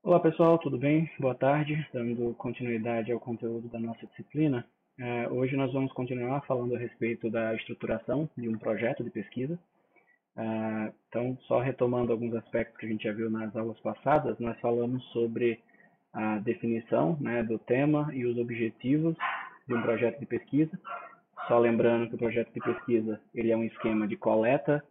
Olá pessoal, tudo bem? Boa tarde. Dando continuidade ao conteúdo da nossa disciplina, hoje nós vamos continuar falando a respeito da estruturação de um projeto de pesquisa. Então, só retomando alguns aspectos que a gente já viu nas aulas passadas, nós falamos sobre a definição, né, do tema e os objetivos de um projeto de pesquisa. Só lembrando que o projeto de pesquisa ele é um esquema de coleta,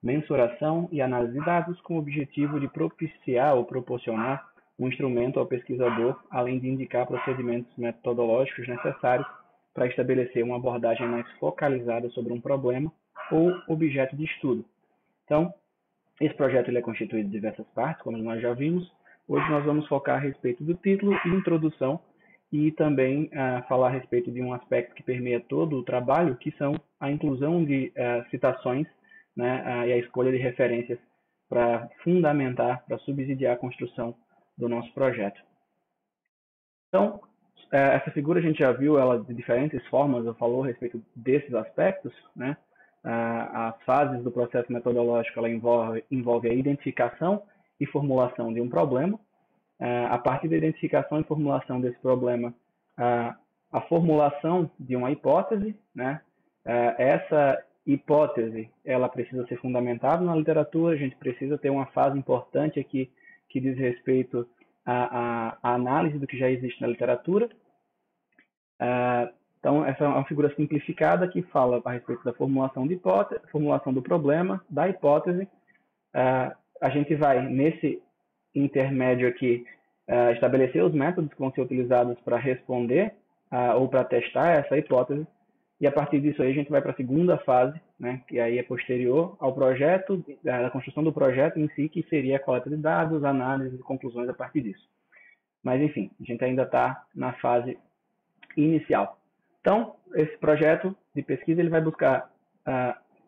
mensuração e análise de dados com o objetivo de propiciar ou proporcionar um instrumento ao pesquisador, além de indicar procedimentos metodológicos necessários para estabelecer uma abordagem mais focalizada sobre um problema ou objeto de estudo. Então, esse projeto ele é constituído de diversas partes, como nós já vimos. Hoje nós vamos focar a respeito do título e introdução e também falar a respeito de um aspecto que permeia todo o trabalho, que são a inclusão de citações, né, e a escolha de referências para fundamentar, para subsidiar a construção do nosso projeto. Então, essa figura a gente já viu ela de diferentes formas, eu falou a respeito desses aspectos, né? As fases do processo metodológico ela envolve a identificação e formulação de um problema. A partir da identificação e formulação desse problema, a formulação de uma hipótese, né? Essa hipótese ela precisa ser fundamentada na literatura, a gente precisa ter uma fase importante aqui que diz respeito à análise do que já existe na literatura. Então, essa é uma figura simplificada que fala a respeito da formulação de hipótese, formulação do problema, da hipótese. A gente vai, nesse intermédio aqui, estabelecer os métodos que vão ser utilizados para responder ou para testar essa hipótese. E a partir disso aí a gente vai para a segunda fase, né, que aí é posterior ao projeto, da construção do projeto em si, que seria a coleta de dados, análise e conclusões a partir disso. Mas enfim, a gente ainda está na fase inicial. Então, esse projeto de pesquisa ele vai buscar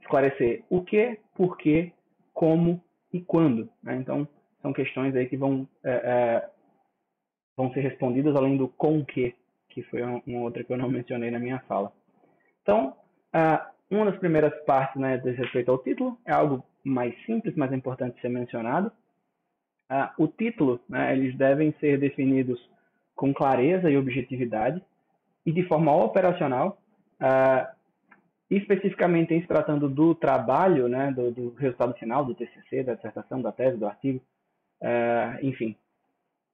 esclarecer o que, por quê, como e quando. Né? Então, são questões aí que vão ser respondidas além do com que foi uma outra que eu não mencionei na minha fala. Então, uma das primeiras partes, né, diz respeito ao título, é algo mais simples, mas é importante ser mencionado. O título, né, eles devem ser definidos com clareza e objetividade e de forma operacional, especificamente em se tratando do trabalho, né, do resultado final, do TCC, da dissertação, da tese, do artigo, enfim.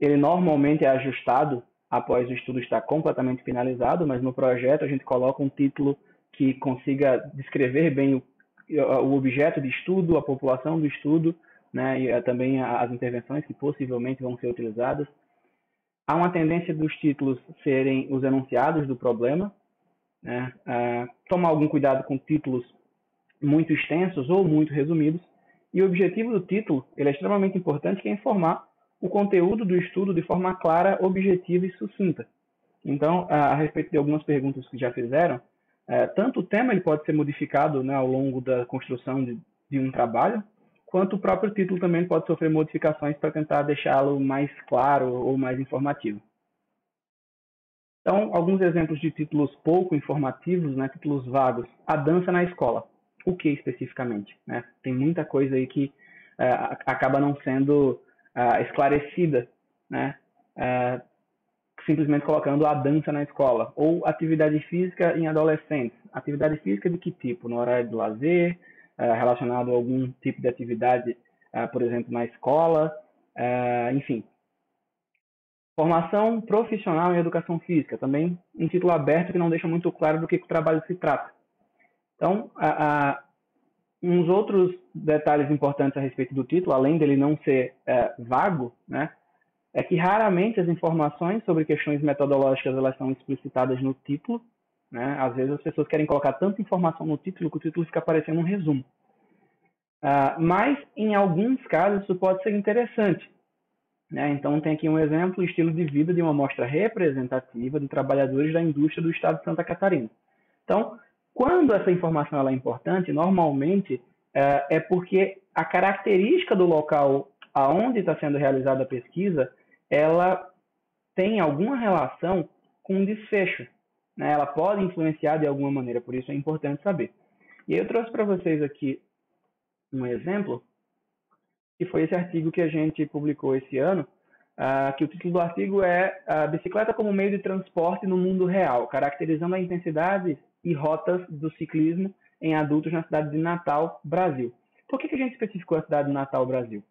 Ele normalmente é ajustado após o estudo estar completamente finalizado, mas no projeto a gente coloca um título que consiga descrever bem o objeto de estudo, a população do estudo, né, e também as intervenções que possivelmente vão ser utilizadas. Há uma tendência dos títulos serem os enunciados do problema, né, tomar algum cuidado com títulos muito extensos ou muito resumidos, e o objetivo do título ele é extremamente importante, que é informar o conteúdo do estudo de forma clara, objetiva e sucinta. Então, a respeito de algumas perguntas que já fizeram, tanto o tema ele pode ser modificado, né, ao longo da construção de um trabalho, quanto o próprio título também pode sofrer modificações para tentar deixá-lo mais claro ou mais informativo. Então, alguns exemplos de títulos pouco informativos, né, títulos vagos. A dança na escola. O que especificamente? Né? Tem muita coisa aí que acaba não sendo esclarecida, né? Simplesmente colocando a dança na escola. Ou atividade física em adolescentes. Atividade física de que tipo? No horário de lazer, relacionado a algum tipo de atividade, por exemplo, na escola, enfim. Formação profissional em educação física. Também um título aberto que não deixa muito claro do que o trabalho se trata. Então, uns outros detalhes importantes a respeito do título, além dele não ser vago, né, é que raramente as informações sobre questões metodológicas elas são explicitadas no título. Né? Às vezes as pessoas querem colocar tanta informação no título que o título fica parecendo um resumo. Mas, em alguns casos, isso pode ser interessante. Né? Então, tem aqui um exemplo, estilo de vida de uma amostra representativa de trabalhadores da indústria do estado de Santa Catarina. Então, quando essa informação ela é importante, normalmente é porque a característica do local aonde está sendo realizada a pesquisa, ela tem alguma relação com o desfecho. Né? Ela pode influenciar de alguma maneira, por isso é importante saber. E eu trouxe para vocês aqui um exemplo, que foi esse artigo que a gente publicou esse ano, que o título do artigo é Bicicleta como meio de transporte no mundo real, caracterizando a intensidade e rotas do ciclismo em adultos na cidade de Natal, Brasil. Por que a gente especificou a cidade de Natal, Brasil?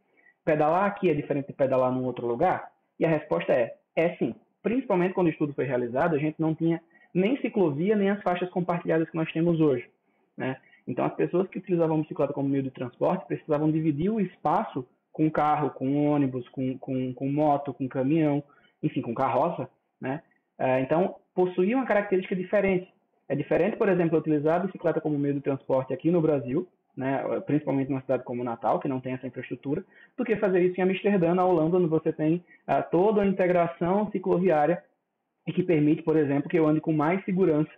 Pedalar aqui é diferente de pedalar num outro lugar? E a resposta é sim. Principalmente quando o estudo foi realizado, a gente não tinha nem ciclovia, nem as faixas compartilhadas que nós temos hoje, né? Então, as pessoas que utilizavam a bicicleta como meio de transporte precisavam dividir o espaço com carro, com ônibus, com moto, com caminhão, enfim, com carroça, né? Então, possuía uma característica diferente. É diferente, por exemplo, utilizar a bicicleta como meio de transporte aqui no Brasil, né, principalmente numa cidade como Natal, que não tem essa infraestrutura, do que fazer isso em Amsterdã, na Holanda, onde você tem toda a integração cicloviária e que permite, por exemplo, que eu ande com mais segurança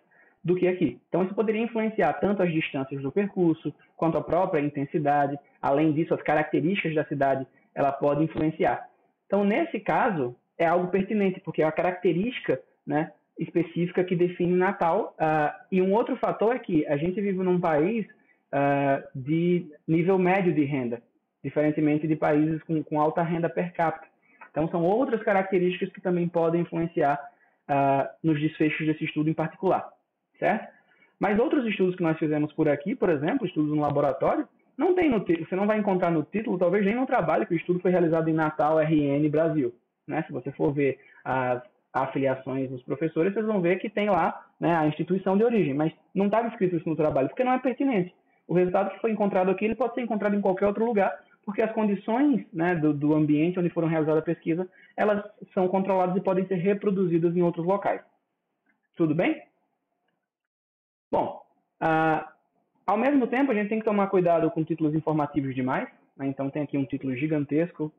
do que aqui. Então, isso poderia influenciar tanto as distâncias do percurso, quanto a própria intensidade. Além disso, as características da cidade, ela pode influenciar. Então, nesse caso, é algo pertinente, porque é a característica, né, específica que define Natal. E um outro fator é que a gente vive num país de nível médio de renda, diferentemente de países com alta renda per capita. Então, são outras características que também podem influenciar nos desfechos desse estudo em particular, certo? Mas outros estudos que nós fizemos por aqui, por exemplo, estudos no laboratório, não tem no título, você não vai encontrar no título, talvez nem no trabalho, que o estudo foi realizado em Natal, RN, Brasil, né? Se você for ver as afiliações dos professores, vocês vão ver que tem lá, né, a instituição de origem, mas não estava escrito isso no trabalho, porque não é pertinente. O resultado que foi encontrado aqui, ele pode ser encontrado em qualquer outro lugar, porque as condições, né, do ambiente onde foram realizadas a pesquisa, elas são controladas e podem ser reproduzidas em outros locais. Tudo bem? Bom, ao mesmo tempo, a gente tem que tomar cuidado com títulos informativos demais, né? Então, tem aqui um título gigantesco,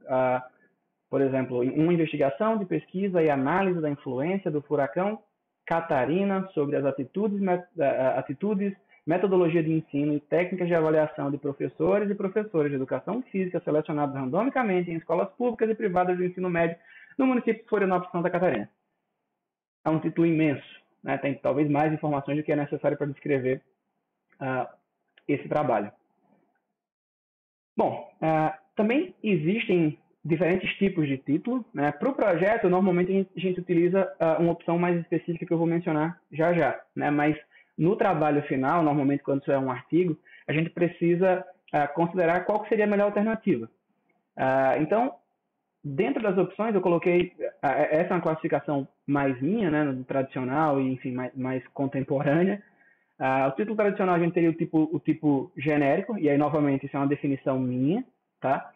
por exemplo, uma investigação de pesquisa e análise da influência do furacão Catarina sobre as atitudes, metodologia de ensino e técnicas de avaliação de professores e professoras de educação física selecionados randomicamente em escolas públicas e privadas de ensino médio no município de Florianópolis, Santa Catarina. É um título imenso, né? Tem talvez mais informações do que é necessário para descrever esse trabalho. Bom, também existem diferentes tipos de título, né? Para o projeto, normalmente a gente utiliza uma opção mais específica que eu vou mencionar já já, né? Mas no trabalho final, normalmente quando isso é um artigo, a gente precisa considerar qual seria a melhor alternativa. Então, dentro das opções, eu coloquei, essa é uma classificação mais minha, né, no tradicional e, enfim, mais contemporânea. O título tradicional a gente teria o tipo genérico, e aí, novamente, isso é uma definição minha, tá?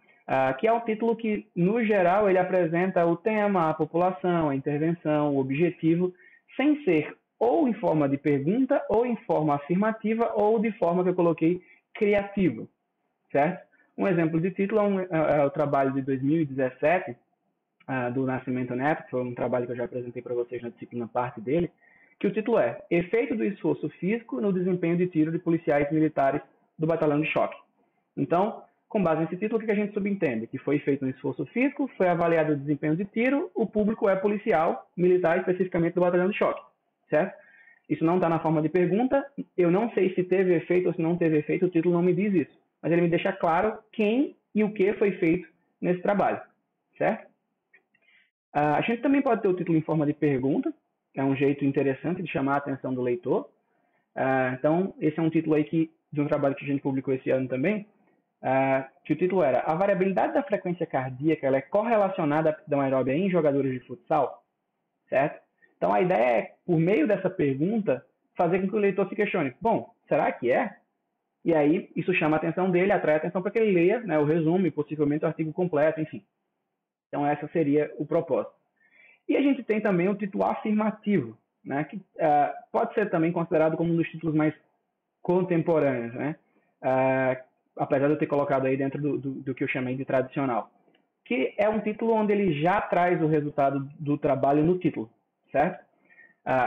Que é um título que, no geral, ele apresenta o tema, a população, a intervenção, o objetivo, sem ser ou em forma de pergunta, ou em forma afirmativa, ou de forma que eu coloquei criativa, certo? Um exemplo de título é o trabalho de 2017, do Nascimento Neto, que foi um trabalho que eu já apresentei para vocês na disciplina parte dele, que o título é Efeito do esforço físico no desempenho de tiro de policiais militares do Batalhão de Choque. Então, com base nesse título, o que a gente subentende? Que foi feito um esforço físico, foi avaliado o desempenho de tiro, o público é policial, militar, especificamente do Batalhão de Choque, certo? Isso não está na forma de pergunta, eu não sei se teve efeito ou se não teve efeito, o título não me diz isso, mas ele me deixa claro quem e o que foi feito nesse trabalho, certo? A gente também pode ter o título em forma de pergunta, que é um jeito interessante de chamar a atenção do leitor. Então, esse é um título aí de um trabalho que a gente publicou esse ano também, que o título era A variabilidade da frequência cardíaca ela é correlacionada à aptidão aeróbica em jogadores de futsal, certo? Então, a ideia é, por meio dessa pergunta, fazer com que o leitor se questione, bom, será que é? E aí, isso chama a atenção dele, atrai a atenção para que ele leia, né, o resumo e possivelmente o artigo completo, enfim. Então, essa seria o propósito. E a gente tem também o título afirmativo, né, que pode ser também considerado como um dos títulos mais contemporâneos, né, apesar de eu ter colocado aí dentro do que eu chamei de tradicional, que é um título onde ele já traz o resultado do trabalho no título, certo?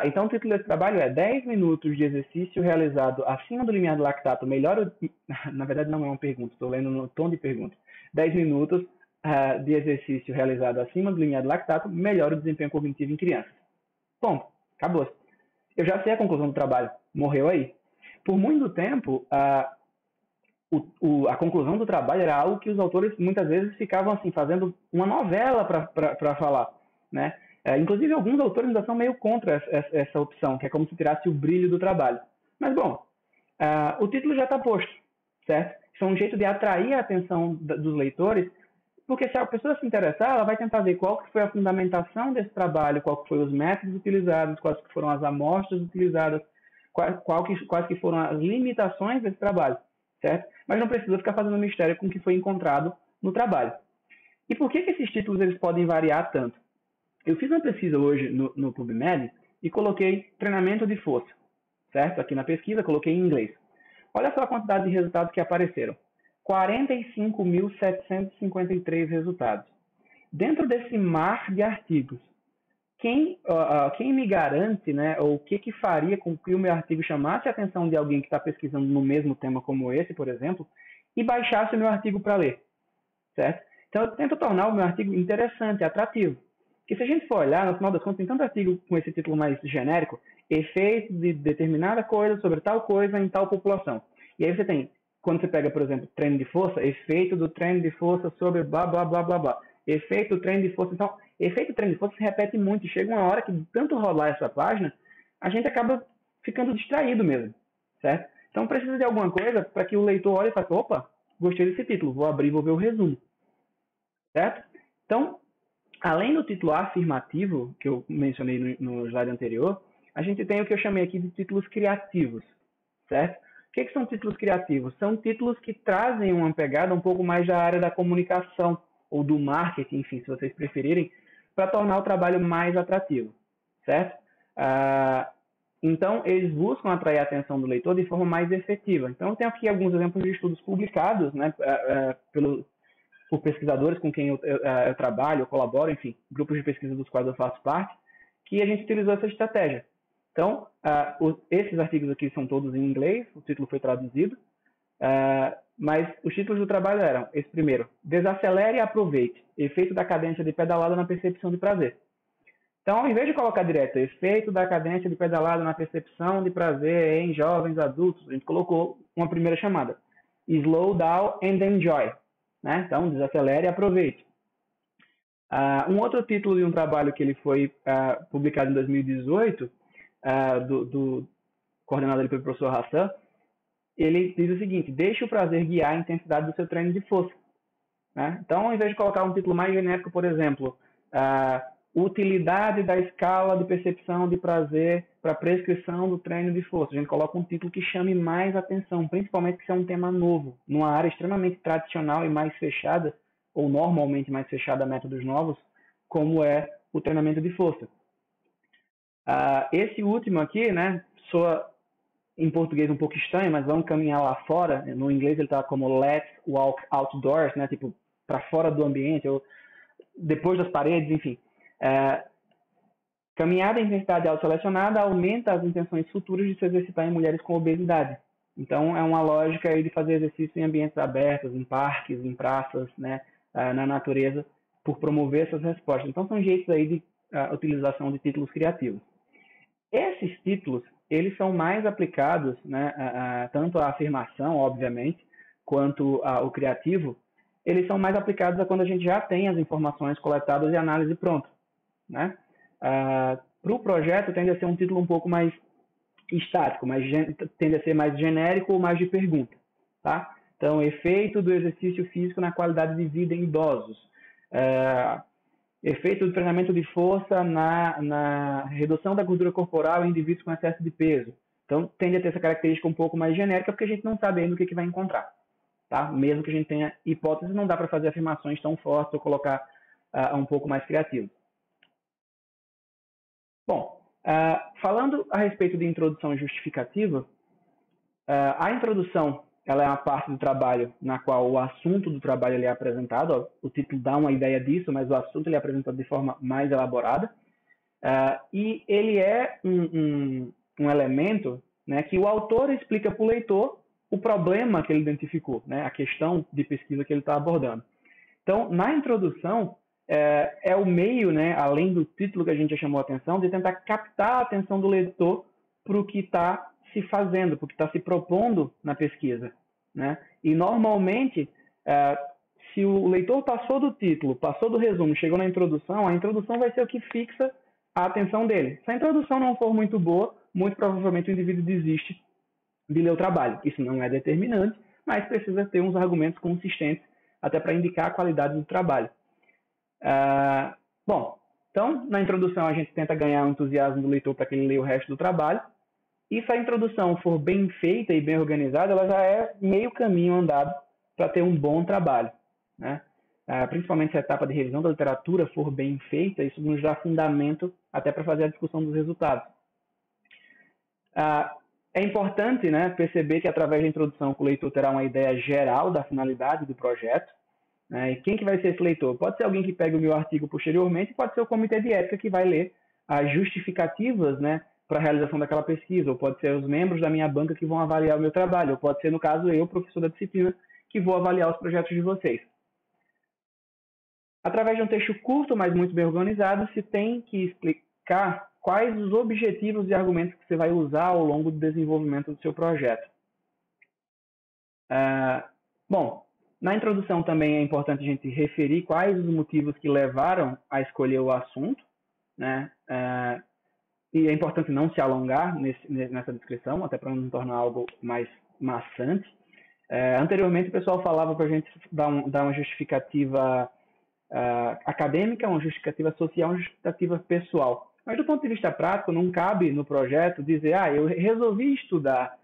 Então, o título desse trabalho é 10 minutos de exercício realizado acima do limiar de lactato melhora... Na verdade, não é uma pergunta, estou lendo no tom de pergunta. 10 minutos de exercício realizado acima do limiar de lactato melhora o desempenho cognitivo em crianças. Bom, acabou. Eu já sei a conclusão do trabalho. Morreu aí. Por muito tempo, a conclusão do trabalho era algo que os autores muitas vezes ficavam assim, fazendo uma novela para falar, né? Inclusive, alguns autores ainda são meio contra essa opção, que é como se tirasse o brilho do trabalho. Mas, bom, o título já está posto, certo? Isso é um jeito de atrair a atenção dos leitores, porque se a pessoa se interessar, ela vai tentar ver qual que foi a fundamentação desse trabalho, qual que foram os métodos utilizados, quais que foram as amostras utilizadas, quais que foram as limitações desse trabalho, certo? Mas não precisa ficar fazendo mistério com o que foi encontrado no trabalho. E por que esses títulos eles podem variar tanto? Eu fiz uma pesquisa hoje no PubMed e coloquei treinamento de força, certo? Aqui na pesquisa, coloquei em inglês. Olha só a quantidade de resultados que apareceram. 45.753 resultados. Dentro desse mar de artigos, quem me garante, né, ou o que faria com que o meu artigo chamasse a atenção de alguém que está pesquisando no mesmo tema como esse, por exemplo, e baixasse o meu artigo para ler, certo? Então, eu tento tornar o meu artigo interessante, atrativo. Porque se a gente for olhar, no final das contas, tem tanto artigo com esse título mais genérico, efeito de determinada coisa sobre tal coisa em tal população. E aí você tem, quando você pega, por exemplo, treino de força, efeito do treino de força sobre blá, blá, blá, blá, blá. Efeito do treino de força. Então, efeito do treino de força se repete muito. E chega uma hora que, de tanto rolar essa página, a gente acaba ficando distraído mesmo, certo? Então, precisa de alguma coisa para que o leitor olhe e fale, opa, gostei desse título, vou abrir e vou ver o resumo, certo? Então, além do título afirmativo, que eu mencionei no slide anterior, a gente tem o que eu chamei aqui de títulos criativos, certo? O que são títulos criativos? São títulos que trazem uma pegada um pouco mais da área da comunicação ou do marketing, enfim, se vocês preferirem, para tornar o trabalho mais atrativo, certo? Então, eles buscam atrair a atenção do leitor de forma mais efetiva. Então, eu tenho aqui alguns exemplos de estudos publicados, né, por pesquisadores com quem eu trabalho, eu colaboro, enfim, grupos de pesquisa dos quais eu faço parte, que a gente utilizou essa estratégia. Então, esses artigos aqui são todos em inglês, o título foi traduzido, mas os títulos do trabalho eram, esse primeiro, desacelere e aproveite, efeito da cadência de pedalada na percepção de prazer. Então, ao invés de colocar direto, efeito da cadência de pedalada na percepção de prazer em jovens adultos, a gente colocou uma primeira chamada, slow down and enjoy. Né? Então, desacelere e aproveite. Um outro título de um trabalho que ele foi publicado em 2018, coordenado ali pelo professor Hassan, ele diz o seguinte, deixe o prazer guiar a intensidade do seu treino de força. Né? Então, ao invés de colocar um título mais genérico, por exemplo, utilidade da escala de percepção de prazer para prescrição do treino de força, a gente coloca um título que chame mais atenção, principalmente se é um tema novo, numa área extremamente tradicional e mais fechada, ou normalmente mais fechada a métodos novos, como é o treinamento de força. Esse último aqui, né, soa em português um pouco estranho, mas vamos caminhar lá fora. No inglês ele está como let's walk outdoors, né, tipo, para fora do ambiente, ou depois das paredes, enfim. Caminhada em intensidade autoselecionada aumenta as intenções futuras de se exercitar em mulheres com obesidade. Então, é uma lógica aí de fazer exercício em ambientes abertos, em parques, em praças, né, na natureza, por promover essas respostas. Então, são jeitos aí de utilização de títulos criativos. Esses títulos, eles são mais aplicados, né, tanto à afirmação, obviamente, quanto ao criativo, eles são mais aplicados a quando a gente já tem as informações coletadas e a análise pronta. Né? Para o projeto, tende a ser um título um pouco mais estático, tende a ser mais genérico ou mais de pergunta. Tá? Então, efeito do exercício físico na qualidade de vida em idosos. Efeito do treinamento de força na redução da gordura corporal em indivíduos com excesso de peso. Então, tende a ter essa característica um pouco mais genérica, porque a gente não sabe ainda o que vai encontrar. Tá? Mesmo que a gente tenha hipóteses, não dá para fazer afirmações tão fortes ou colocar um pouco mais criativo. Bom, falando a respeito de introdução justificativa, a introdução ela é uma parte do trabalho na qual o assunto do trabalho ele é apresentado. Ó, o título dá uma ideia disso, mas o assunto ele é apresentado de forma mais elaborada. E ele é um elemento, né, que o autor explica para o leitor o problema que ele identificou, né, a questão de pesquisa que ele está abordando. Então, na introdução, é o meio, né, além do título que a gente já chamou a atenção, de tentar captar a atenção do leitor para o que está se fazendo, para o que está se propondo na pesquisa. né? E normalmente, se o leitor passou do título, passou do resumo, chegou na introdução, a introdução vai ser o que fixa a atenção dele. Se a introdução não for muito boa, muito provavelmente o indivíduo desiste de ler o trabalho. Isso não é determinante, mas precisa ter uns argumentos consistentes até para indicar a qualidade do trabalho. Bom, então, na introdução a gente tenta ganhar o entusiasmo do leitor para que ele leia o resto do trabalho. E se a introdução for bem feita e bem organizada, ela já é meio caminho andado para ter um bom trabalho, né? Principalmente se a etapa de revisão da literatura for bem feita, isso nos dá fundamento até para fazer a discussão dos resultados. É importante, né, perceber que através da introdução o leitor terá uma ideia geral da finalidade do projeto, né, e quem que vai ser esse leitor? Pode ser alguém que pega o meu artigo posteriormente, pode ser o comitê de ética que vai ler as justificativas, né, para a realização daquela pesquisa, ou pode ser os membros da minha banca que vão avaliar o meu trabalho, ou pode ser, no caso, eu, professor da disciplina, que vou avaliar os projetos de vocês. Através de um texto curto, mas muito bem organizado, se tem que explicar quais os objetivos e argumentos que você vai usar ao longo do desenvolvimento do seu projeto. Bom, na introdução também é importante a gente referir quais os motivos que levaram a escolher o assunto, né? E é importante não se alongar nessa descrição, até para não tornar algo mais maçante. Anteriormente o pessoal falava para a gente dar uma justificativa acadêmica, uma justificativa social, uma justificativa pessoal. Mas do ponto de vista prático, não cabe no projeto dizer, eu resolvi estudar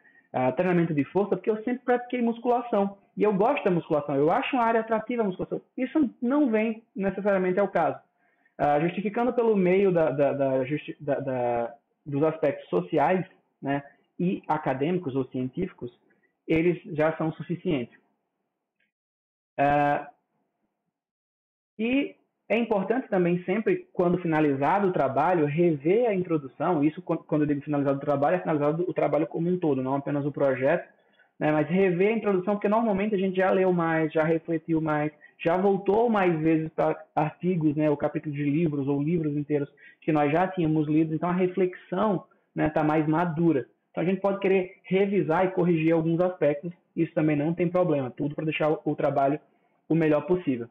treinamento de força porque eu sempre pratiquei musculação. E eu gosto da musculação, eu acho uma área atrativa a musculação. Isso não vem necessariamente ao caso. Justificando pelo meio dos aspectos sociais, né, e acadêmicos ou científicos, eles já são suficientes. E é importante também sempre, quando finalizado o trabalho, rever a introdução. Isso, quando eu digo finalizado o trabalho, é finalizado o trabalho como um todo, não apenas o projeto, né? Mas rever a introdução, porque normalmente a gente já leu mais, já refletiu mais, já voltou mais vezes para artigos, né, ou capítulos de livros, ou livros inteiros que nós já tínhamos lido. Então a reflexão está, né, mais madura. Então a gente pode querer revisar e corrigir alguns aspectos, isso também não tem problema, tudo para deixar o trabalho o melhor possível.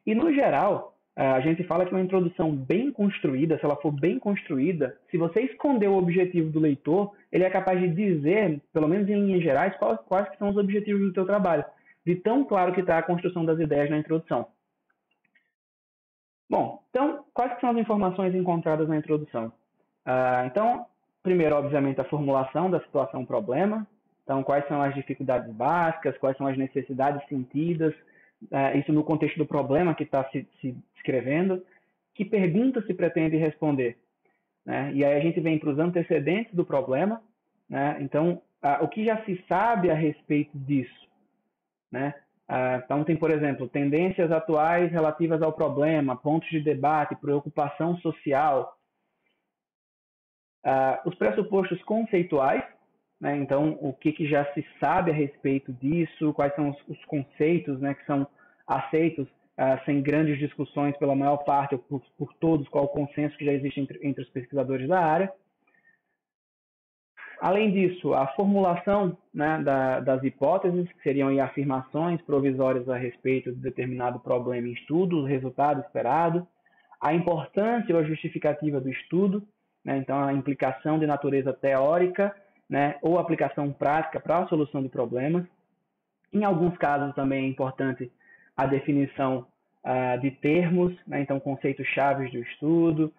E, no geral, a gente fala que uma introdução bem construída, se ela for bem construída, se você esconder o objetivo do leitor, ele é capaz de dizer, pelo menos em linhas gerais, quais que são os objetivos do seu trabalho, de tão claro que está a construção das ideias na introdução. Bom, então, quais que são as informações encontradas na introdução? Então, primeiro, obviamente, a formulação da situação-problema. Então, quais são as dificuldades básicas, quais são as necessidades sentidas, isso no contexto do problema que está se descrevendo, que pergunta se pretende responder, né? E aí a gente vem para os antecedentes do problema, né? Então, o que já se sabe a respeito disso, né? Então tem, por exemplo, tendências atuais relativas ao problema, pontos de debate, preocupação social, os pressupostos conceituais, né? Então, o que já se sabe a respeito disso, quais são os conceitos, né, que são aceitos sem grandes discussões pela maior parte, ou por todos, qual o consenso que já existe entre os pesquisadores da área. Além disso, a formulação, né, das hipóteses, que seriam aí afirmações provisórias a respeito de determinado problema em estudo, o resultado esperado, a importância ou a justificativa do estudo, né, então a implicação de natureza teórica, né, ou aplicação prática para a solução de problemas. Em alguns casos também é importante a definição de termos, né, então conceitos chaves do estudo,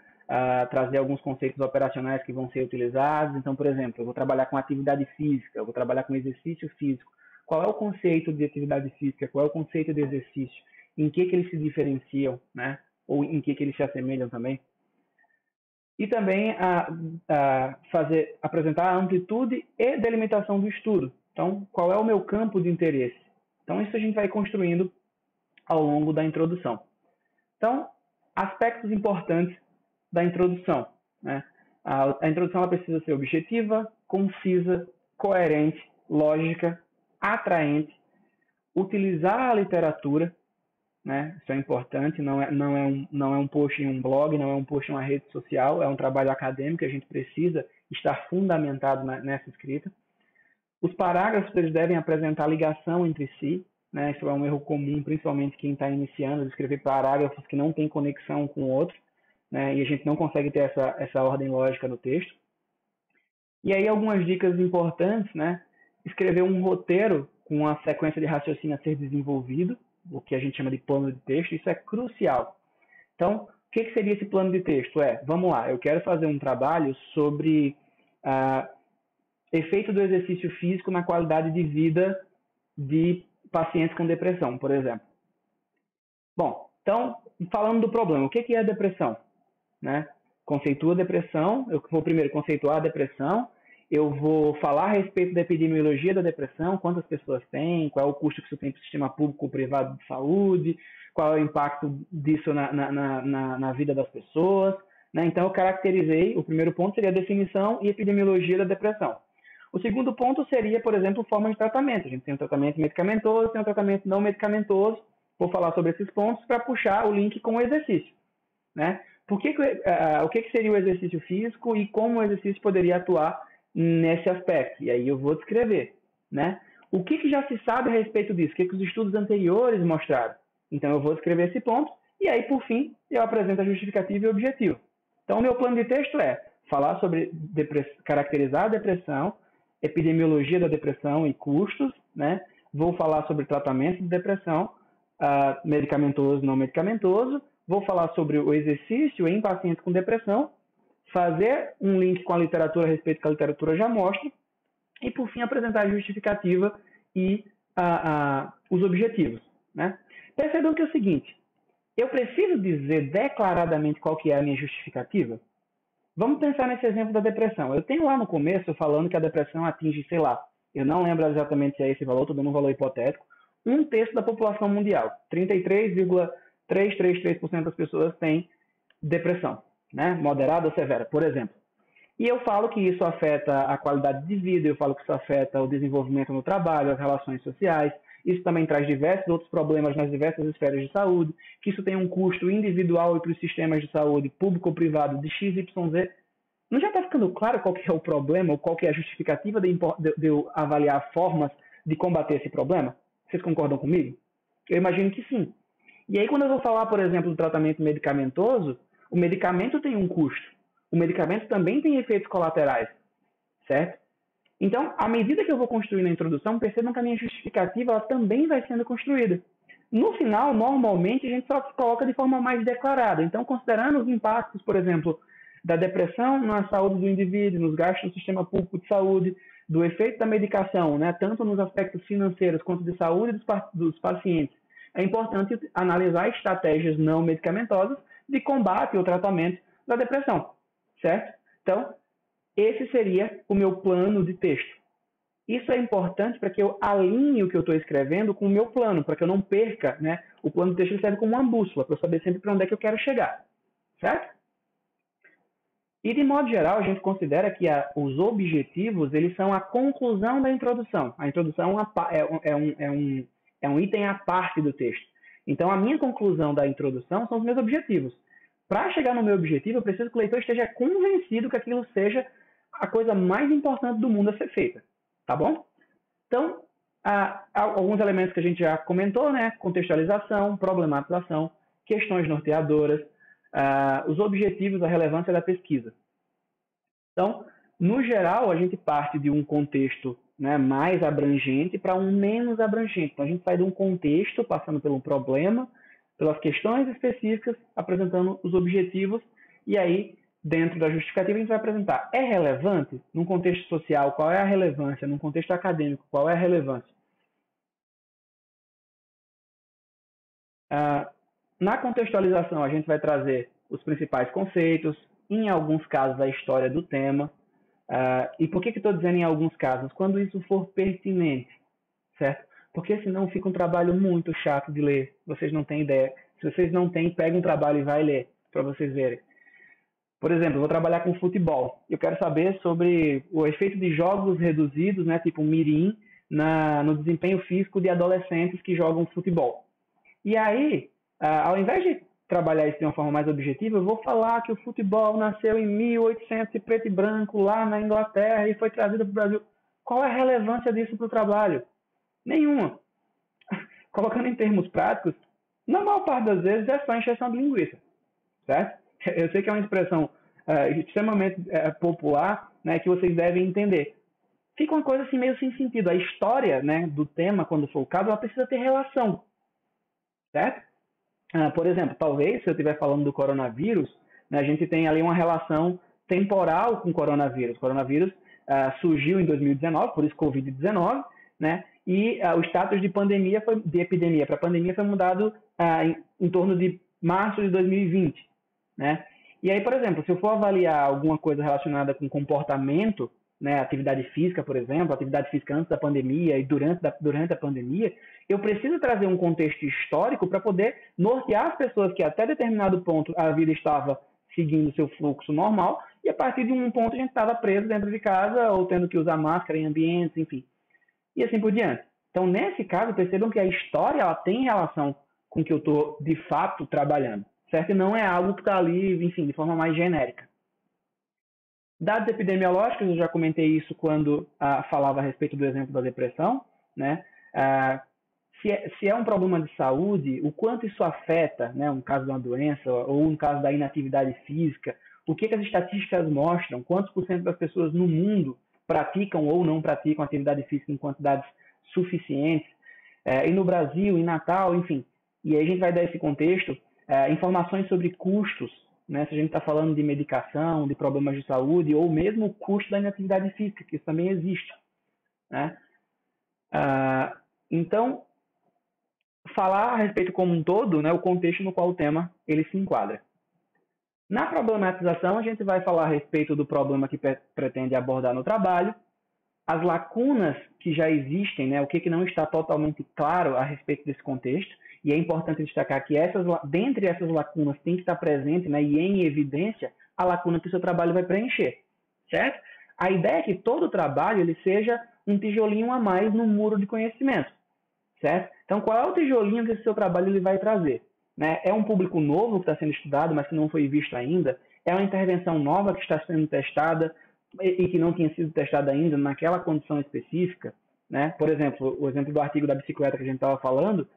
trazer alguns conceitos operacionais que vão ser utilizados. Então, por exemplo, eu vou trabalhar com atividade física, eu vou trabalhar com exercício físico. Qual é o conceito de atividade física? Qual é o conceito de exercício? Em que eles se diferenciam, né? Ou em que eles se assemelham também? E também apresentar a amplitude e delimitação do estudo. Então, qual é o meu campo de interesse? Então, isso a gente vai construindo ao longo da introdução. Então, aspectos importantes da introdução, né? A introdução ela precisa ser objetiva, concisa, coerente, lógica, atraente, utilizar a literatura, né? Isso é importante, não é um post em um blog, não é um post em uma rede social, é um trabalho acadêmico, a gente precisa estar fundamentado nessa escrita. Os parágrafos eles devem apresentar ligação entre si, né? Isso é um erro comum, principalmente quem está iniciando, de escrever parágrafos que não têm conexão com o outro, né? E a gente não consegue ter essa ordem lógica no texto. E aí algumas dicas importantes, né? Escrever um roteiro com uma sequência de raciocínio a ser desenvolvido, o que a gente chama de plano de texto, isso é crucial. Então, o que seria esse plano de texto? Vamos lá, eu quero fazer um trabalho sobre efeito do exercício físico na qualidade de vida de pacientes com depressão, por exemplo. Bom, então, falando do problema, o que é a depressão? Né? Conceitua a depressão, eu vou primeiro conceituar a depressão, eu vou falar a respeito da epidemiologia da depressão, quantas pessoas tem, qual é o custo que isso tem para o sistema público ou privado de saúde, qual é o impacto disso na vida das pessoas. Né? Então, eu caracterizei, o primeiro ponto seria a definição e epidemiologia da depressão. O segundo ponto seria, por exemplo, forma de tratamento. A gente tem um tratamento medicamentoso, tem um tratamento não medicamentoso. Vou falar sobre esses pontos para puxar o link com o exercício. Né? O que seria o exercício físico e como o exercício poderia atuar nesse aspecto? E aí eu vou descrever. Né? O que já se sabe a respeito disso? O que os estudos anteriores mostraram? Então eu vou descrever esse ponto e aí, por fim, eu apresento a justificativa e o objetivo. Então, o meu plano de texto é falar sobre caracterizar a depressão, epidemiologia da depressão e custos, né? Vou falar sobre tratamento de depressão, medicamentoso, não medicamentoso, vou falar sobre o exercício em pacientes com depressão, fazer um link com a literatura a respeito que a literatura já mostra, e por fim apresentar a justificativa e os objetivos. Né? Percebam que é o seguinte, eu preciso dizer declaradamente qual que é a minha justificativa? Vamos pensar nesse exemplo da depressão. Eu tenho lá no começo falando que a depressão atinge, sei lá, eu não lembro exatamente se é esse valor, estou dando um valor hipotético, 1/3 da população mundial. 33,333% das pessoas têm depressão, né? Moderada ou severa, por exemplo. E eu falo que isso afeta a qualidade de vida, eu falo que isso afeta o desenvolvimento no trabalho, as relações sociais, isso também traz diversos outros problemas nas diversas esferas de saúde, que isso tem um custo individual e para os sistemas de saúde, público ou privado, de XYZ. Não já está ficando claro qual que é o problema, ou qual que é a justificativa de eu avaliar formas de combater esse problema? Vocês concordam comigo? Eu imagino que sim. E aí, quando eu vou falar, por exemplo, do tratamento medicamentoso, o medicamento tem um custo. O medicamento também tem efeitos colaterais, certo? Então, à medida que eu vou construindo a introdução, percebam que a minha justificativa ela também vai sendo construída. No final, normalmente, a gente só coloca de forma mais declarada. Então, considerando os impactos, por exemplo, da depressão na saúde do indivíduo, nos gastos do sistema público de saúde, do efeito da medicação, né, tanto nos aspectos financeiros quanto de saúde dos pacientes, é importante analisar estratégias não medicamentosas de combate ou tratamento da depressão, certo? Então, esse seria o meu plano de texto. Isso é importante para que eu alinhe o que eu estou escrevendo com o meu plano, para que eu não perca, né? O plano de texto serve como uma bússola, para eu saber sempre para onde é que eu quero chegar, certo? E, de modo geral, a gente considera que os objetivos eles são a conclusão da introdução. A introdução é um item à parte do texto. Então, a minha conclusão da introdução são os meus objetivos. Para chegar no meu objetivo, eu preciso que o leitor esteja convencido que aquilo seja a coisa mais importante do mundo a ser feita. Tá bom? Então, alguns elementos que a gente já comentou, né? Contextualização, problematização, questões norteadoras, os objetivos, a relevância da pesquisa. Então, no geral, a gente parte de um contexto, né, mais abrangente para um menos abrangente. Então, a gente sai de um contexto, passando pelo problema, pelas questões específicas, apresentando os objetivos, e aí, dentro da justificativa, a gente vai apresentar: é relevante? Num contexto social, qual é a relevância? Num contexto acadêmico, qual é a relevância? Na contextualização, a gente vai trazer os principais conceitos, em alguns casos, a história do tema. E por que estou dizendo em alguns casos? Quando isso for pertinente, certo? Porque senão fica um trabalho muito chato de ler. Vocês não têm ideia. Se vocês não têm, pega um trabalho e vai ler, para vocês verem. Por exemplo, eu vou trabalhar com futebol. Eu quero saber sobre o efeito de jogos reduzidos, né, tipo mirim, no desempenho físico de adolescentes que jogam futebol. E aí, ao invés de trabalhar isso de uma forma mais objetiva, eu vou falar que o futebol nasceu em 1800 preto e branco lá na Inglaterra e foi trazido para o Brasil. Qual é a relevância disso para o trabalho? Nenhuma. Colocando em termos práticos, na maior parte das vezes é só encheção de linguiça, certo? Eu sei que é uma expressão extremamente popular, né, que vocês devem entender. Fica uma coisa assim meio sem sentido. A história, né, do tema, quando for o caso, ela precisa ter relação, certo? Por exemplo, talvez, se eu estiver falando do coronavírus, né, a gente tem ali uma relação temporal com o coronavírus. O coronavírus surgiu em 2019, por isso Covid-19, né? E o status de pandemia de epidemia para pandemia foi mudado em torno de março de 2020, né? E aí, por exemplo, se eu for avaliar alguma coisa relacionada com comportamento, né, atividade física, por exemplo, atividade física antes da pandemia e durante a pandemia, eu preciso trazer um contexto histórico para poder nortear as pessoas que até determinado ponto a vida estava seguindo seu fluxo normal e a partir de um ponto a gente estava preso dentro de casa ou tendo que usar máscara em ambientes, enfim, e assim por diante. Então, nesse caso, percebam que a história ela tem relação com o que eu estou, de fato, trabalhando, certo? E não é algo que está ali, enfim, de forma mais genérica. Dados epidemiológicos, eu já comentei isso quando falava a respeito do exemplo da depressão, né? Se é um problema de saúde, o quanto isso afeta, né, um caso de uma doença ou um caso da inatividade física, o que as estatísticas mostram, quantos por cento das pessoas no mundo praticam ou não praticam atividade física em quantidades suficientes, e no Brasil, em Natal, enfim. E aí a gente vai dar esse contexto, informações sobre custos, né, se a gente está falando de medicação, de problemas de saúde, ou mesmo o custo da inatividade física, que isso também existe, né? Então, falar a respeito como um todo, né, o contexto no qual o tema ele se enquadra. Na problematização, a gente vai falar a respeito do problema que pretende abordar no trabalho, as lacunas que já existem, né, o que não está totalmente claro a respeito desse contexto, e é importante destacar que dentre essas lacunas tem que estar presente, né, e em evidência a lacuna que o seu trabalho vai preencher, certo? A ideia é que todo trabalho ele seja um tijolinho a mais no muro de conhecimento, certo? Então, qual é o tijolinho que esse seu trabalho ele vai trazer? Né? É um público novo que está sendo estudado, mas que não foi visto ainda? É uma intervenção nova que está sendo testada e que não tinha sido testada ainda naquela condição específica? Né? Por exemplo, o exemplo do artigo da bicicleta que a gente estava falando,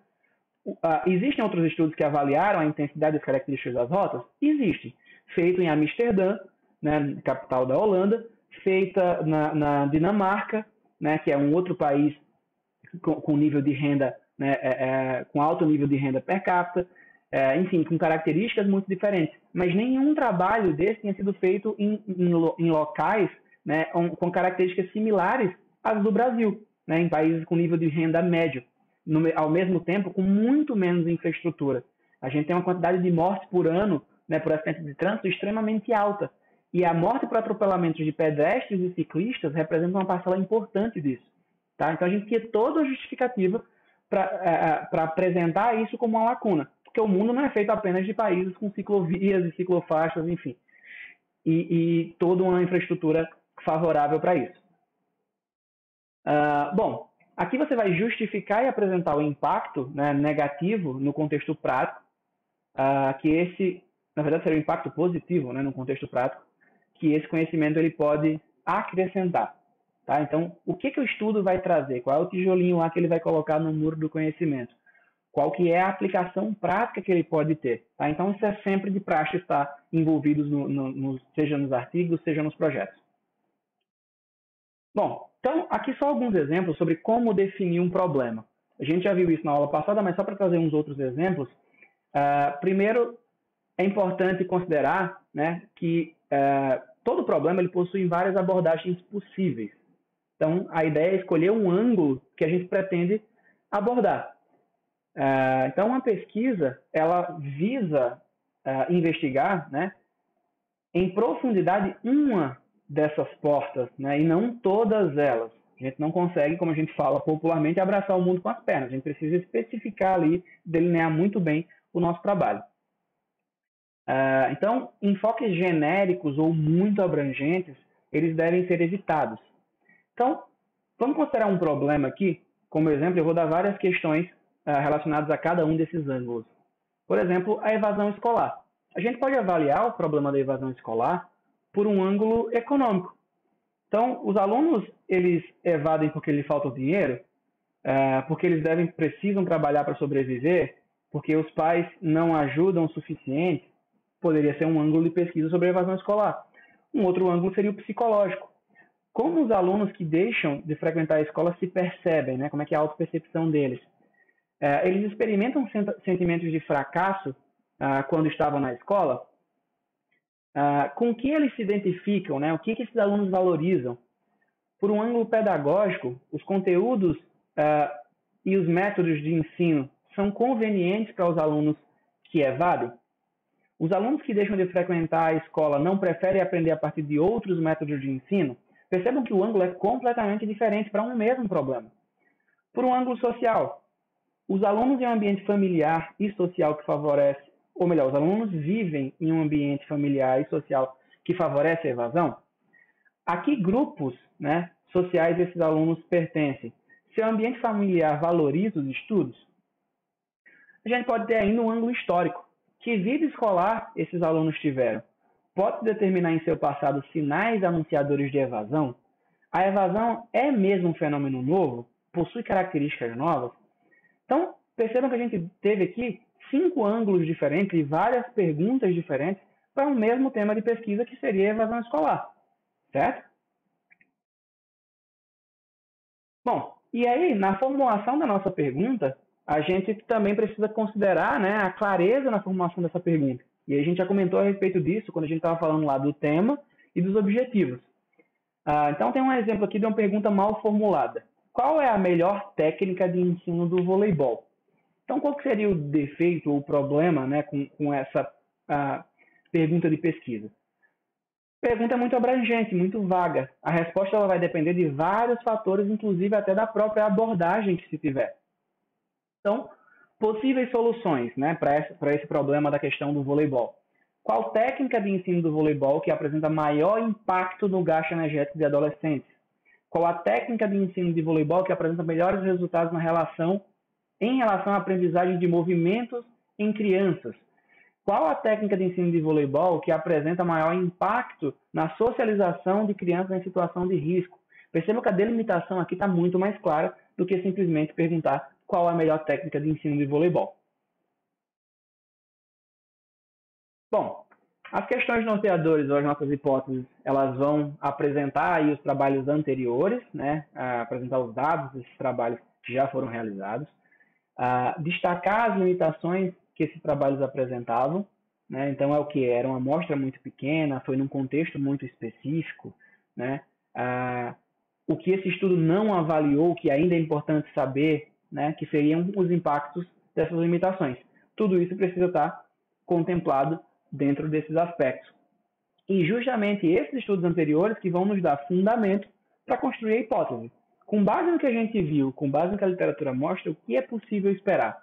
existem outros estudos que avaliaram a intensidade e as características das rotas? Existem. Feito em Amsterdã, né, capital da Holanda, feita na Dinamarca, né, que é um outro país com nível de renda, né, com alto nível de renda per capita, enfim, com características muito diferentes. Mas nenhum trabalho desse tinha sido feito em locais, né, com características similares às do Brasil, né, em países com nível de renda médio, ao mesmo tempo com muito menos infraestrutura. A gente tem uma quantidade de mortes por ano, né, por acidente de trânsito extremamente alta. E a morte por atropelamentos de pedestres e ciclistas representa uma parcela importante disso. Tá? Então a gente tinha toda a justificativa para apresentar isso como uma lacuna, porque o mundo não é feito apenas de países com ciclovias e ciclofaixas, enfim, e toda uma infraestrutura favorável para isso. Bom, aqui você vai justificar e apresentar o impacto, né, negativo no contexto prático, que esse, na verdade, seria um impacto positivo, né, no contexto prático, que esse conhecimento ele pode acrescentar. Tá? Então, o que o estudo vai trazer? Qual é o tijolinho lá que ele vai colocar no muro do conhecimento? Qual que é a aplicação prática que ele pode ter? Tá? Então, isso é sempre de praxe estar envolvido, seja nos artigos, seja nos projetos. Bom, então, aqui só alguns exemplos sobre como definir um problema. A gente já viu isso na aula passada, mas só para trazer uns outros exemplos. Primeiro, é importante considerar, né, que todo problema ele possui várias abordagens possíveis. Então, a ideia é escolher um ângulo que a gente pretende abordar. Então, uma pesquisa, ela visa investigar, né, em profundidade uma dessas portas, né, e não todas elas. A gente não consegue, como a gente fala popularmente, abraçar o mundo com as pernas. A gente precisa especificar ali, delinear muito bem o nosso trabalho. Então, enfoques genéricos ou muito abrangentes, eles devem ser evitados. Então, vamos considerar um problema aqui. Como exemplo, eu vou dar várias questões relacionadas a cada um desses ângulos. Por exemplo, a evasão escolar. A gente pode avaliar o problema da evasão escolar por um ângulo econômico. Então, os alunos, eles evadem porque lhes falta o dinheiro, porque eles precisam trabalhar para sobreviver, porque os pais não ajudam o suficiente, poderia ser um ângulo de pesquisa sobre a evasão escolar. Um outro ângulo seria o psicológico. Como os alunos que deixam de frequentar a escola se percebem, né? Como é que é a autopercepção deles? Eles experimentam sentimentos de fracasso quando estavam na escola? Com o que eles se identificam, né? O que esses alunos valorizam? Por um ângulo pedagógico, os conteúdos e os métodos de ensino são convenientes para os alunos que evadem? Os alunos que deixam de frequentar a escola não preferem aprender a partir de outros métodos de ensino? Percebam que o ângulo é completamente diferente para um mesmo problema. Por um ângulo social, os alunos em um ambiente familiar e social que favorece, ou melhor, os alunos vivem em um ambiente familiar e social que favorece a evasão? A que grupos, né, sociais esses alunos pertencem? Se o ambiente familiar valoriza os estudos? A gente pode ter ainda um ângulo histórico. Que vida escolar esses alunos tiveram? Pode determinar em seu passado sinais anunciadores de evasão? A evasão é mesmo um fenômeno novo? Possui características novas? Então, percebam que a gente teve aqui 5 ângulos diferentes e várias perguntas diferentes para um mesmo tema de pesquisa, que seria a evasão escolar, certo? Bom, e aí, na formulação da nossa pergunta, a gente também precisa considerar, né, a clareza na formulação dessa pergunta. E a gente já comentou a respeito disso quando a gente estava falando lá do tema e dos objetivos. Então, tem um exemplo aqui de uma pergunta mal formulada. Qual é a melhor técnica de ensino do voleibol? Então, qual que seria o defeito ou o problema, né, com essa pergunta de pesquisa? Pergunta muito abrangente, muito vaga. A resposta ela vai depender de vários fatores, inclusive até da própria abordagem que se tiver. Então, possíveis soluções, né, para esse problema da questão do voleibol. Qual técnica de ensino do voleibol que apresenta maior impacto no gasto energético de adolescentes? Qual a técnica de ensino de voleibol que apresenta melhores resultados em relação à aprendizagem de movimentos em crianças? Qual a técnica de ensino de voleibol que apresenta maior impacto na socialização de crianças em situação de risco? Perceba que a delimitação aqui está muito mais clara do que simplesmente perguntar qual a melhor técnica de ensino de voleibol. Bom, as questões norteadoras ou as nossas hipóteses, elas vão apresentar aí os trabalhos anteriores, né, apresentar os dados desses trabalhos que já foram realizados, destacar as limitações que esses trabalhos apresentavam, né? Então é o que era uma amostra muito pequena, foi num contexto muito específico, né? O que esse estudo não avaliou, que ainda é importante saber, né, que seriam os impactos dessas limitações. Tudo isso precisa estar contemplado dentro desses aspectos. E justamente esses estudos anteriores que vão nos dar fundamento para construir a hipótese. Com base no que a gente viu, com base no que a literatura mostra, o que é possível esperar?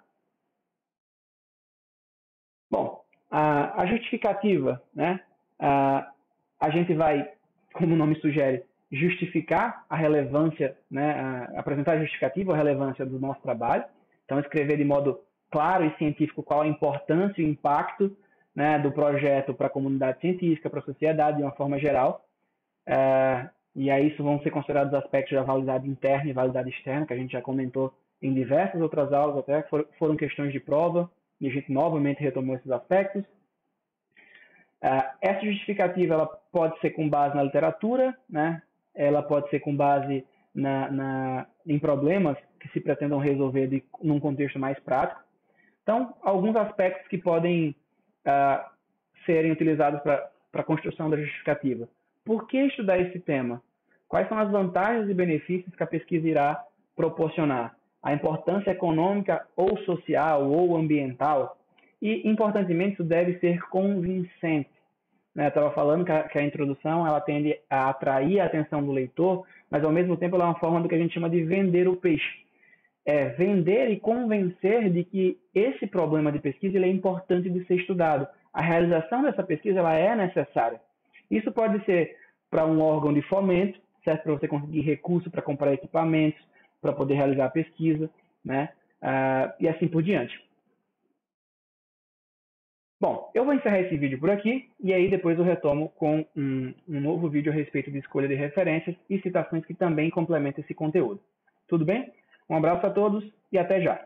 Bom, a justificativa, né? A gente vai, como o nome sugere, justificar a relevância, né? Apresentar a justificativa, a relevância do nosso trabalho. Então, escrever de modo claro e científico qual a importância e o impacto, né, do projeto para a comunidade científica, para a sociedade de uma forma geral. E aí isso vão ser considerados aspectos da validade interna e validade externa, que a gente já comentou em diversas outras aulas, até que foram questões de prova, e a gente novamente retomou esses aspectos. Essa justificativa ela pode ser com base na literatura, né? Ela pode ser com base em problemas que se pretendam resolver num contexto mais prático. Então, alguns aspectos que podem serem utilizados para a construção da justificativa. Por que estudar esse tema? Quais são as vantagens e benefícios que a pesquisa irá proporcionar? A importância econômica ou social ou ambiental? E, importantemente, isso deve ser convincente. Eu estava falando que a introdução ela tende a atrair a atenção do leitor, mas, ao mesmo tempo, ela é uma forma do que a gente chama de vender o peixe. Vender e convencer de que esse problema de pesquisa ele é importante de ser estudado. A realização dessa pesquisa ela é necessária. Isso pode ser para um órgão de fomento, certo? Para você conseguir recursos para comprar equipamentos, para poder realizar a pesquisa, né? E assim por diante. Bom, eu vou encerrar esse vídeo por aqui e aí depois eu retomo com um novo vídeo a respeito de escolha de referências e citações que também complementam esse conteúdo. Tudo bem? Um abraço a todos e até já!